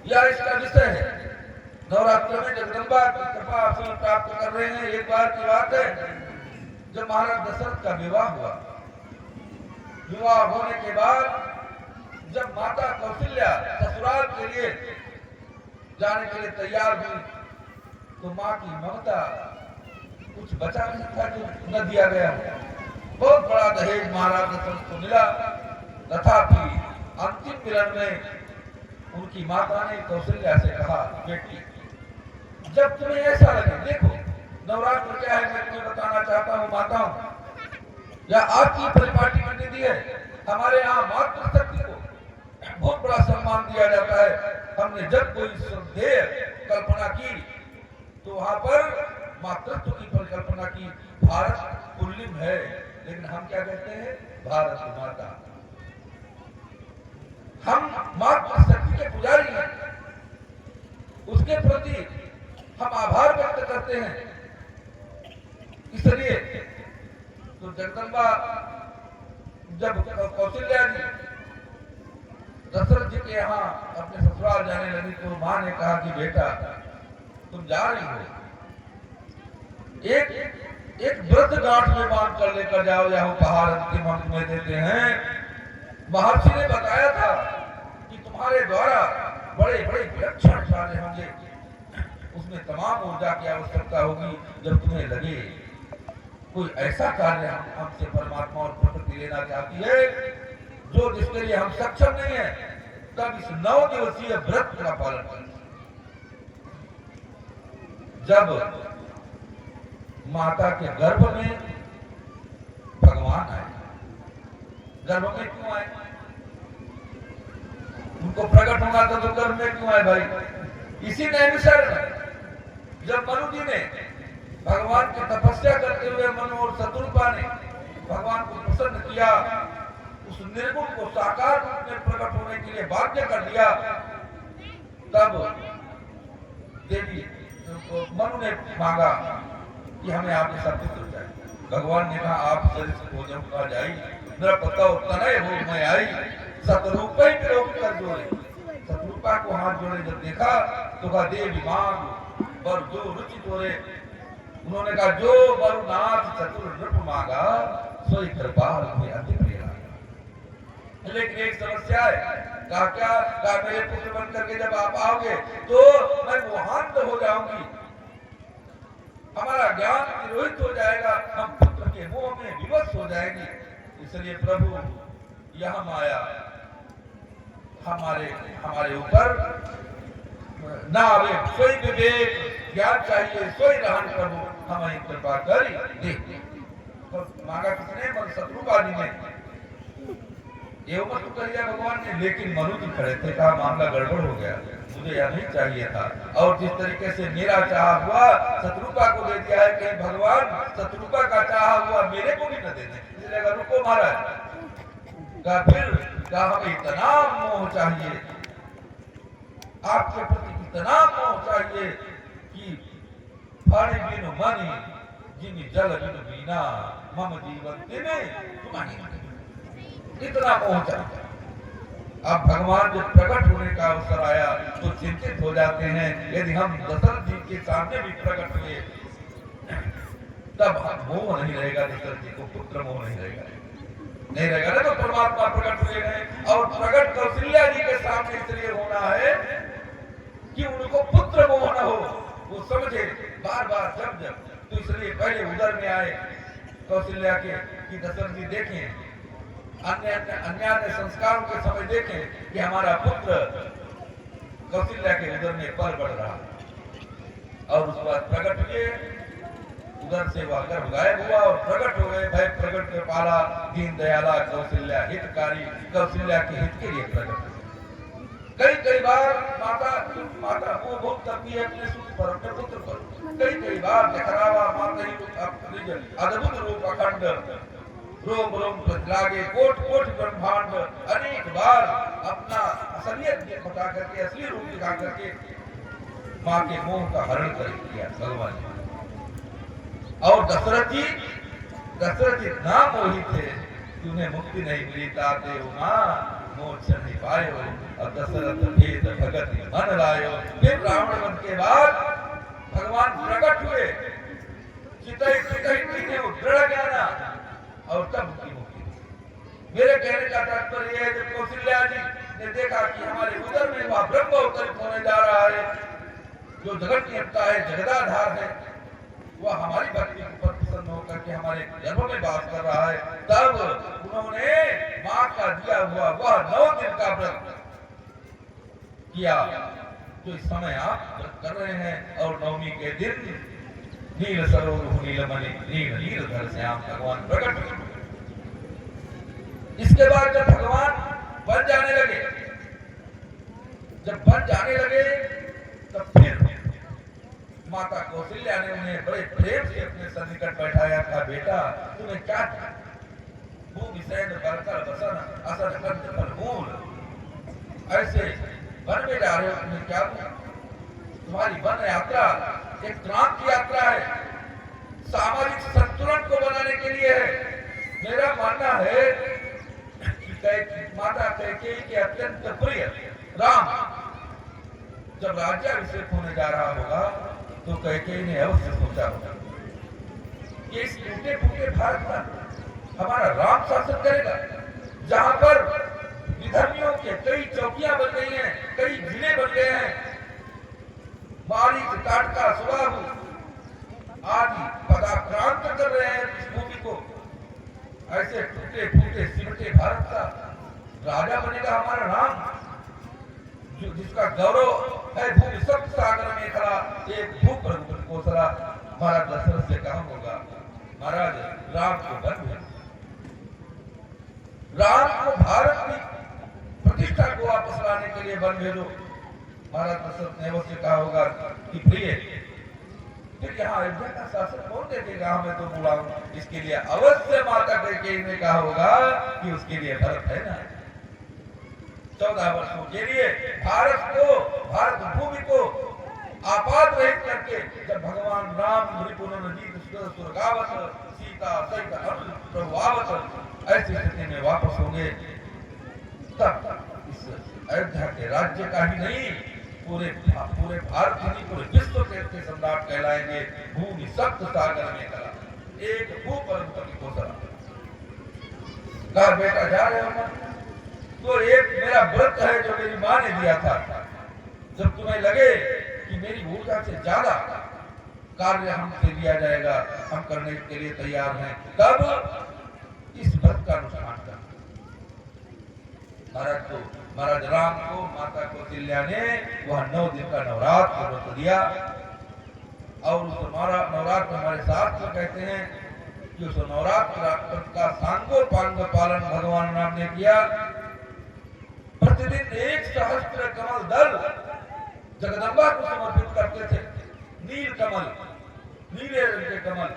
या इसका विषय है। नवरात्र में जगदम्बा की कृपा आप सभी प्राप्त कर रहे हैं। एक बार की बात है, जब महाराज दशरथ का विवाह हुआ, विवाह होने के बाद जब माता कौशल्या ससुराल के लिए जाने के लिए तैयार हुई, तो मां की ममता कुछ बचा नहीं था जो न दिया गया। बहुत बड़ा दहेज महाराज दशरथ को मिला, तथापि अंतिम मिलन में उनकी माता ने कौशल्या से कहा, बेटी जब तुम्हें ऐसा लगे, देखो नवरात्र क्या है मैं तुम्हें बताना चाहता हूँ माताओं, या आपकी परिपाटी करने दी है। हमारे यहाँ मातृशक्ति को बहुत बड़ा सम्मान दिया जाता है। हमने जब कोई श्रद्धेय कल्पना की तो वहां पर मातृत्व की परिकल्पना की। भारत पुल्लिंग है, लेकिन हम क्या कहते हैं, भारत माता। हम मातृशक्ति के पुजारी हैं, उसके प्रति हम आभार व्यक्त करते हैं। इसलिए तो जगदम्बा जब कौशल्या जी दशरथ जी के यहाँ अपने ससुराल जाने लगी, तो मां ने कहा कि बेटा तुम जा रही हो, एक व्रत गांठ में बांध कर लेकर जाओ, या उपहार अंतिम हम तुम्हें देते हैं। महर्षि ने बताया था कि तुम्हारे द्वारा बड़े बड़े विलक्षण कार्य होंगे, उसमें तमाम ऊर्जा की आवश्यकता होगी। जब तुम्हें लगे कोई ऐसा कार्य हमसे परमात्मा और प्रकृति लेना चाहती है जो जिसके लिए हम सक्षम नहीं है, तब इस 9 दिवसीय व्रत का पालन करें। जब माता के गर्भ में भगवान आए, गर्भ में क्यों आए, उनको प्रकट होना था तो गर्भ में क्यों आए भाई? इसी नैमिषारण्य में जब मनु जी ने भगवान की तपस्या करते हुए मनु और शत्रुपा ने भगवान को प्रसन्न किया, उस निर्गुण को साकार रूप में प्रकट होने के लिए बाध्य कर दिया, तब देवी मनु ने मांगा कि हमें आपके साथ पुत्र चाहिए। भगवान ने कहा आप शरीर से भोजन खा जाई, मेरा पता तनय हो मैं आई, शत्रुपा ही विरोध कर जोड़े। शत्रुपा को हाथ जोड़े जब देखा तो कहा देवी मांग पर जो रुचि तोरे। उन्होंने कहा जो वरुनाथ चतुर नृप मांगा सोई कृपाल में अति प्रिय। लेकिन एक समस्या है, कहा क्या, कहा मेरे पुत्र बन करके जब आप आओगे तो मैं मोहांत हो जाऊंगी, हमारा ज्ञान तिरोहित हो जाएगा, हम पुत्र के मोह में विवश हो जाएंगे। इसलिए प्रभु यह माया हमारे ऊपर ना आवे, सोई विवेक ज्ञान चाहिए, सोई रहन प्रभु हमें कृपा करी दे। तो मांगा किसने? मन शत्रुपादी ने। एवं मत करिया भगवान ने, लेकिन मनु जी खड़े थे, कहा मामला गड़बड़ हो गया, मुझे यह नहीं चाहिए था। और जिस तरीके से मेरा चाह हुआ शत्रुपा को दे दिया है, कहीं भगवान शत्रुपा का चाह हुआ मेरे को भी न दे दें। इसलिए रुको महाराज, का फिर का हमें इतना मोह चाहिए, आपके प्रति इतना मोह चाहिए कि पानी बिनु मनी जिन जल बिनु बीना मम जीवन तेने तुम्हारी इतना मोह चाहिए। अब भगवान जब प्रकट होने का अवसर आया तो चिंतित हो जाते हैं, यदि हम दशरथ जी के सामने भी प्रकट हुए तब मोह नहीं रहेगा, दशरथ जी को पुत्र मोह नहीं रहेगा ना, तो परमात्मा प्रकट हुए हैं। और प्रकट कौशल्या जी के सामने इसलिए होना है कि उनको पुत्र मोह न हो, वो समझे बार बार जब तो इसलिए पहले उदर में आए कौशल्या के कि दशरथ जी देखें, अन्य संस्कारों के समय देखें कि हमारा पुत्र कौशल्या के उदर में पल बढ़ रहा। और उस बाद प्रकट हुए, उधर से वह गर्भ गायब हुआ और प्रकट हो गए। भय प्रकट कर पाला दीन दयाला कौशल्या हितकारी, कौशल्या के हित के लिए प्रकट हुए। कई बार माता वो बहुत करती है अपने सुख पर, अपने पुत्र पर। कई बार दिखरावा माता ही अद्भुत रूप अखंड रोम रोम लागे कोट कोट ब्रह्मांड, अनेक बार अपना असलियत बता करके असली रूप दिखा करके माँ के मोह का हरण कर दिया भगवान ने। और दशरथ जी इतना मोहित थे कि उन्हें मुक्ति नहीं मिली, ताते हो मां मोक्ष नहीं पाए हो। और दशरथ भेद भगत मन लायो। फिर रावण वध के बाद भगवान प्रकट हुए, चितई चितई दृढ़ ज्ञाना, और तब उनकी मुक्ति हुई। मेरे कहने का तात्पर्य है जब कौशल्या जी ने देखा कि हमारे उदर में वह ब्रह्म अवतरित होने जा रहा है, जो जगत नियंता है, जगदाधार है, वह हमारी भक्ति पर प्रसन्न होकर के हमारे गर्भ में वास कर रहा है, तब उन्होंने मां का दिया हुआ वह 9 दिन का व्रत किया जो इस समय आप व्रत कर रहे हैं। और नवमी के दिन नील सरोवर नीलमणि नील नीलधर श्याम भगवान प्रकट हुए। इसके बाद जब भगवान बन जाने लगे, तब फिर माता कौशल्या ने उन्हें बड़े प्रेम से अपने सन्निकट बैठाया था, बेटा तुम्हें क्या भूमि सैन बरकर बसन असर कंठ फल मूल, ऐसे वन में जा रहे हो, तुम्हें क्या तुम्हारी वन यात्रा एक क्रांति यात्रा है, सामाजिक संतुलन को बनाने के लिए है। मेरा मानना है कि माता कैकेयी के अत्यंत प्रिय राम जब राज्याभिषेक होने जा रहा होगा तो कैकेयी ने अवश्य सोचा होगा कि इस टूटे फूटे भारत में हमारा राम शासन करेगा, जहां पर विधर्मियों के कई चौकियां बन गई हैं, कई जिले बन गए हैं, मारीच टाटका सुबाहु आदि पदाक्रांत कर रहे हैं इस भूमि को। ऐसे टूटे फूटे सिमटे भारत का राजा बनेगा हमारा राम, जो जिसका गौरव है भूमि सप्त सागर में खड़ा एक भूप कोसला। महाराज दशरथ से कहा होगा, महाराज राम को वन भेजो, राम को भारत की प्रतिष्ठा को वापस लाने के लिए वन भेजो। महाराज दशरथ ने अवश्य कहा होगा कि प्रिय फिर यहाँ अयोध्या का शासन कौन देखेगा, हमें तो बुलाओ। इसके लिए अवश्य माता कैकेयी ने कहा होगा कि उसके लिए भरत है ना। 14 वर्षों के लिए भारत भूमि को आपात रहित करके जब भगवान राम सुरगावत सीता सहित प्रभावत ऐसी स्थिति में वापस होंगे, तब इस अयोध्या के राज्य का ही नहीं पूरे भारत ही नहीं पूरे विश्व के सम्राट कहलाएंगे। भूमि सप्त सागर में कला एक भूपति को सरा बेटा जा रहे हो तो एक मेरा व्रत है जो मेरी मां ने दिया था, जब तुम्हें लगे कि मेरी ऊर्जा से ज्यादा कार्य हमसे लिया जाएगा, हम करने के लिए तैयार हैं, तब इस व्रत का अनुष्ठान कर। महाराज राम को माता कौशल्या ने वह 9 दिन का नवरात्र व्रत दिया। और उस नवरात्र हमारे शास्त्र कहते हैं कि उस नवरात्र का सांगोपांग पालन भगवान राम ने किया। प्रतिदिन 1 सहस्त्र कमल दल जगदम्बा को समर्पित करते थे। नील कमल, नीले रंग के कमल।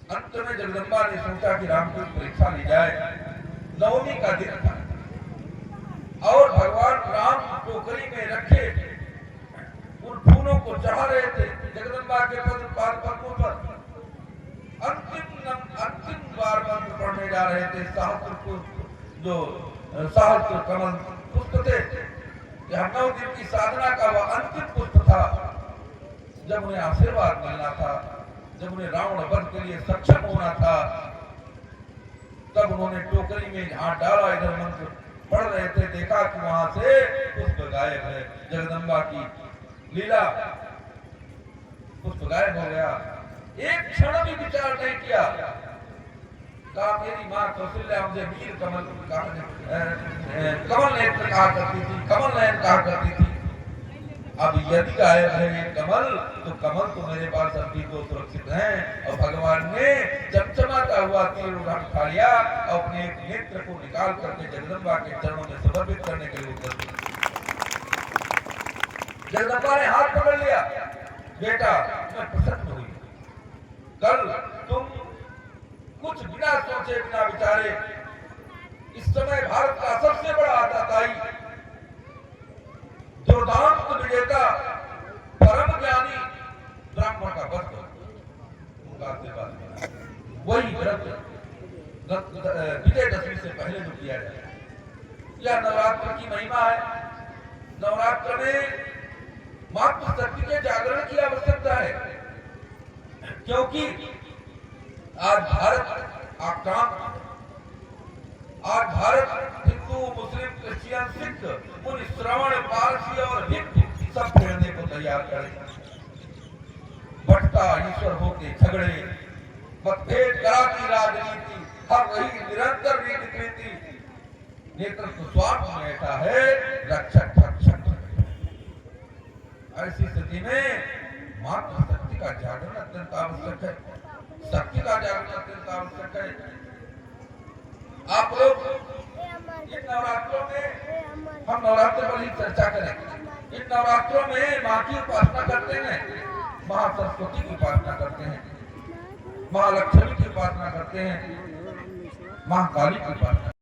अंत में जगदम्बा ने सोचा कि राम की परीक्षा ली जाए। नवमी का दिन था और भगवान राम टोकरी में रखे उन फूलों को चढ़ा रहे थे जगदम्बा के पदों पर। अंतिम बार मंत्र पढ़ने जा रहे थे। सहस्त्र कमल पुष्प थे। 9 दिन की साधना का वह अंतिम पुष्प था। जब उन्हें आशीर्वाद मिलना था, जब उन्हें रावण वध के लिए सक्षम होना था, तब उन्होंने टोकरी में हाथ डाला, इधर मंत्र पढ़ रहे थे, देखा कि वहां से पुष्प गायब है। जगदम्बा की लीला, पुष्प गायब हो गया। एक क्षण भी विचार नहीं किया। कहा मेरी माँ कौशल्या मुझे वीर कमल नेत्र कहा करती थी, कमल नयन कहा करती थी। अब यदि गायब है ये कमल, तो कमल तो मेरे पास अभी तो सुरक्षित है। और भगवान ने चमचमाता हुआ तीर उठा लिया और अपने एक नेत्र को निकाल करके जगदम्बा के चरणों में समर्पित करने के लिए उत्तर दिया। जगदम्बा ने हाथ पकड़ लिया, बेटा मैं प्रसन्न हुई। कल तुम कुछ बिना सोचे बिना विचारे इस समय भारत का सबसे बड़ा आताताई, दुर्दांत विजेता, परम ज्ञानी ब्राह्मण का वध उनका आशीर्वाद वही व्रत विजयदशमी से पहले जो किया जाए यह नवरात्र की महिमा है। नवरात्र में मातृशक्ति के जागरण की आवश्यकता है, क्योंकि आज भारत आक्रांत, आज भारत हिंदू, मुस्लिम, क्रिश्चियन, सिख, मुनि, श्रवण, पारसी और भिक्ख सब भिड़ने को तैयार करे। बटता ईश्वर होते झगड़े, मतभेद कराती राजनीति, हर रही निरंतर रीति, नेतृत्व स्वार्थ में ऐसा है, रक्षक रक्षक। ऐसी स्थिति में मातृशक्ति का जागरण अत्यंत आवश्यक है, शक्ति का जागरण अत्यंत आवश्यक है। आप लोग इन नवरात्रों में, हम नवरात्र पर ही चर्चा करें। इन नवरात्रों में माँ की उपासना करते हैं, महासरस्वती की उपासना करते हैं, महालक्ष्मी की उपासना करते हैं, महाकाली की उपासना